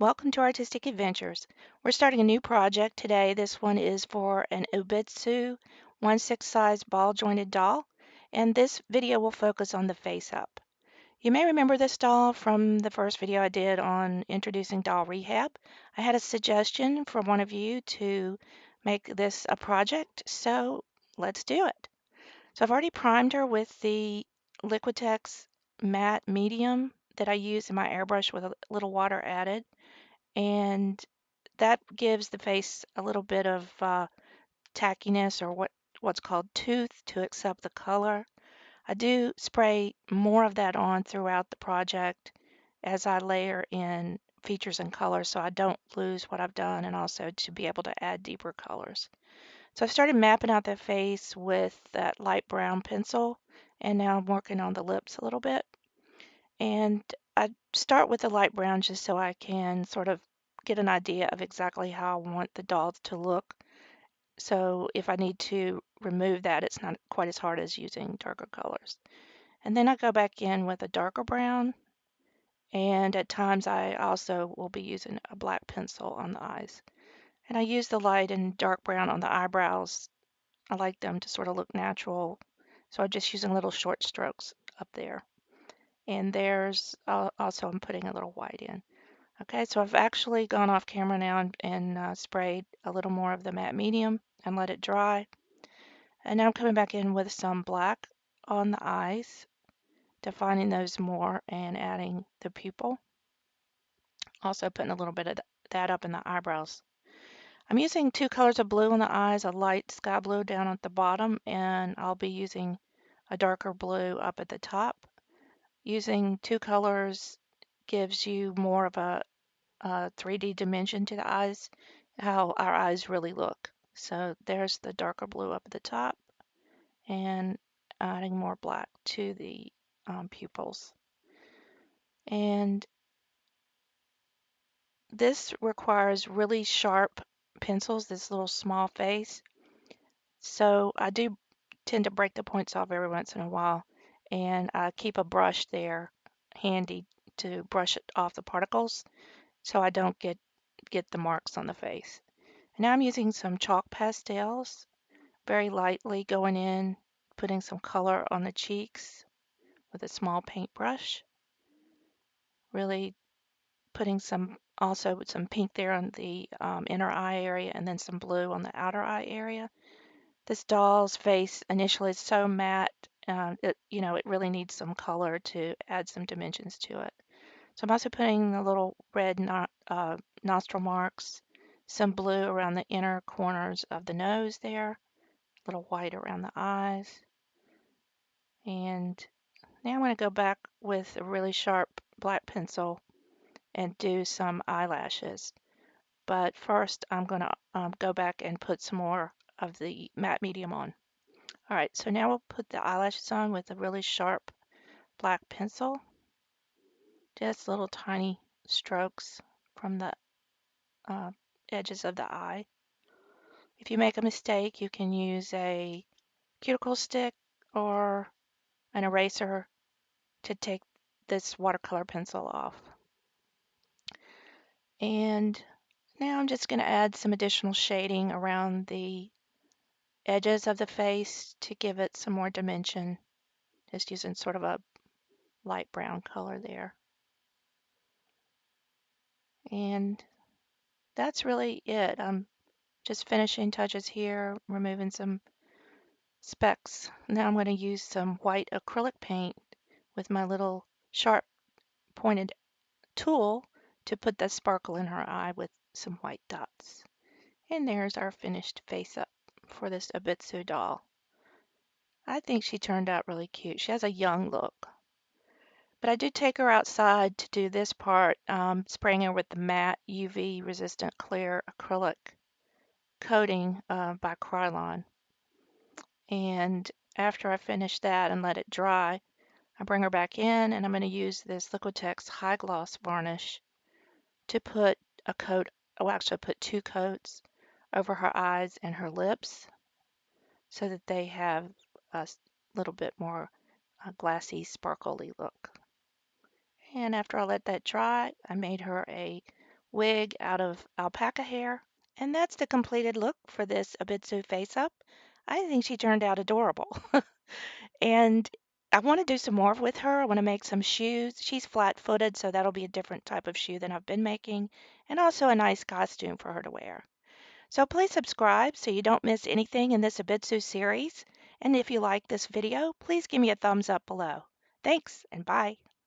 Welcome to Artistic Adventures. We're starting a new project today. This one is for an Obitsu 1/6 size ball jointed doll, and this video will focus on the face up. You may remember this doll from the first video I did on introducing doll rehab. I had a suggestion from one of you to make this a project, so let's do it. So I've already primed her with the Liquitex Matte Medium that I use in my airbrush with a little water added, and that gives the face a little bit of tackiness, or what's called tooth, to accept the color. I do spray more of that on throughout the project as I layer in features and colors so I don't lose what I've done, and also to be able to add deeper colors. So I've started mapping out the face with that light brown pencil, and now I'm working on the lips a little bit. And I start with the light brown just so I can sort of get an idea of exactly how I want the dolls to look. So if I need to remove that, it's not quite as hard as using darker colors. And then I go back in with a darker brown, and at times I also will be using a black pencil on the eyes. And I use the light and dark brown on the eyebrows. I like them to sort of look natural, so I'm just using little short strokes up there. And there's also I'm putting a little white in. Okay, so I've actually gone off camera now and sprayed a little more of the matte medium and let it dry. And now I'm coming back in with some black on the eyes, defining those more and adding the pupil. Also putting a little bit of that up in the eyebrows. I'm using two colors of blue on the eyes, a light sky blue down at the bottom, and I'll be using a darker blue up at the top. Using two colors gives you more of a 3D dimension to the eyes, how our eyes really look. So there's the darker blue up at the top, and adding more black to the pupils. And this requires really sharp pencils, this little small face. So I do tend to break the points off every once in a while, and I keep a brush there handy to brush it off the particles so I don't get the marks on the face. And now I'm using some chalk pastels, very lightly going in, putting some color on the cheeks with a small paintbrush, really putting also some pink there on the inner eye area, and then some blue on the outer eye area. This doll's face initially is so matte, it really needs some color to add some dimensions to it. So I'm also putting the little red nostril marks, some blue around the inner corners of the nose there, a little white around the eyes. And now I'm going to go back with a really sharp black pencil and do some eyelashes. But first I'm going to go back and put some more of the matte medium on. All right, so now we'll put the eyelashes on with a really sharp black pencil. Just little tiny strokes from the uh, edges of the eye. If you make a mistake, you can use a cuticle stick or an eraser to take this watercolor pencil off. And now I'm just going to add some additional shading around the edges of the face to give it some more dimension, just using sort of a light brown color there. And that's really it. I'm just finishing touches here, removing some specks. Now I'm going to use some white acrylic paint with my little sharp pointed tool to put the sparkle in her eye with some white dots. And there's our finished face up for this Obitsu doll. I think she turned out really cute. She has a young look. But I did take her outside to do this part, spraying her with the matte UV resistant clear acrylic coating by Krylon. And after I finish that and let it dry, I bring her back in, and I'm going to use this Liquitex High Gloss Varnish to put a coat, oh, actually I put two coats over her eyes and her lips so that they have a little bit more glassy, sparkly look. And after I let that dry, I made her a wig out of alpaca hair. And that's the completed look for this Obitsu face up. I think she turned out adorable. And I want to do some more with her. I want to make some shoes. She's flat-footed, so that'll be a different type of shoe than I've been making, and also a nice costume for her to wear. So please subscribe so you don't miss anything in this Obitsu series. And if you like this video, please give me a thumbs up below. Thanks, and bye.